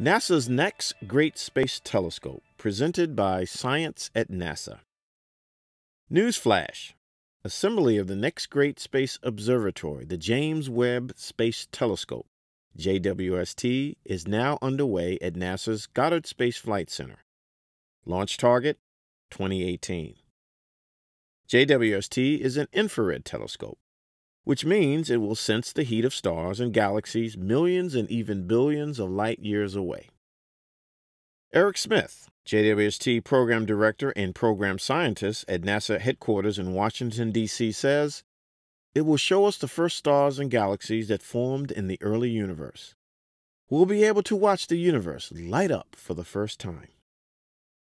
NASA's next Great Space Telescope, presented by ScienceAtNASA. Newsflash: assembly of the next Great Space Observatory, the James Webb Space Telescope, JWST, is now underway at NASA's Goddard Space Flight Center. Launch target, 2018. JWST is an infrared telescope, which means it will sense the heat of stars and galaxies millions and even billions of light years away. Eric Smith, JWST Program Director and Program Scientist at NASA headquarters in Washington, D.C., says, "It will show us the first stars and galaxies that formed in the early universe. We'll be able to watch the universe light up for the first time."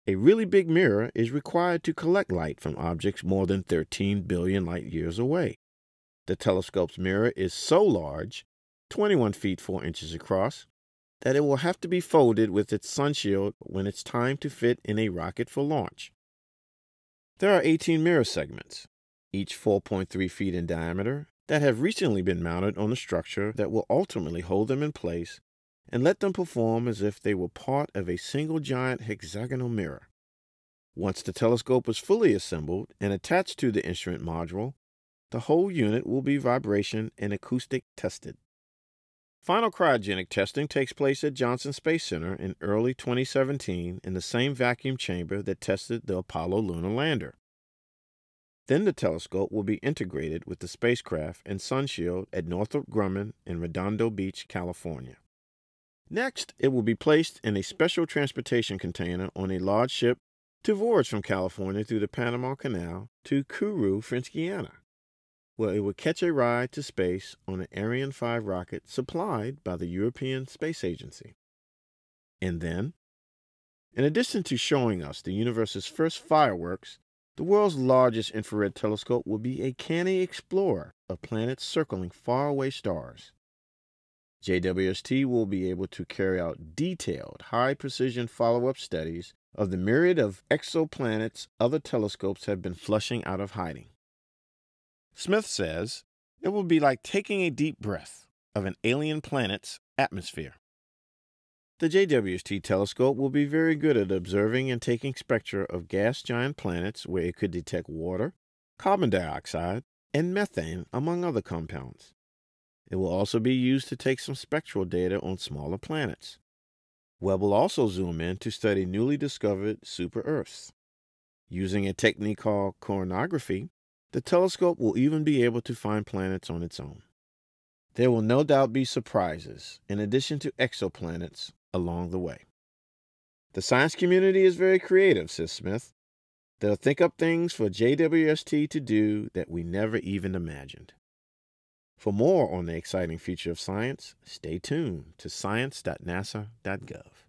A really big mirror is required to collect light from objects more than 13 billion light years away. The telescope's mirror is so large, 21 feet 4 inches across, that it will have to be folded with its sunshield when it's time to fit in a rocket for launch. There are 18 mirror segments, each 4.3 feet in diameter, that have recently been mounted on a structure that will ultimately hold them in place and let them perform as if they were part of a single giant hexagonal mirror. Once the telescope is fully assembled and attached to the instrument module, the whole unit will be vibration and acoustic tested. Final cryogenic testing takes place at Johnson Space Center in early 2017 in the same vacuum chamber that tested the Apollo lunar lander. Then the telescope will be integrated with the spacecraft and sunshield at Northrop Grumman in Redondo Beach, California. Next, it will be placed in a special transportation container on a large ship to voyage from California through the Panama Canal to Kourou, French Guiana, where it will catch a ride to space on an Ariane 5 rocket supplied by the European Space Agency. And then, in addition to showing us the universe's first fireworks, the world's largest infrared telescope will be a canny explorer of planets circling faraway stars. JWST will be able to carry out detailed, high-precision follow-up studies of the myriad of exoplanets other telescopes have been flushing out of hiding. Smith says, "It will be like taking a deep breath of an alien planet's atmosphere." The JWST telescope will be very good at observing and taking spectra of gas giant planets where it could detect water, carbon dioxide, and methane, among other compounds. It will also be used to take some spectral data on smaller planets. Webb will also zoom in to study newly discovered super-Earths. Using a technique called coronagraphy, the telescope will even be able to find planets on its own. There will no doubt be surprises, in addition to exoplanets, along the way. The science community is very creative, says Smith. They'll think up things for JWST to do that we never even imagined. For more on the exciting future of science, stay tuned to science.nasa.gov.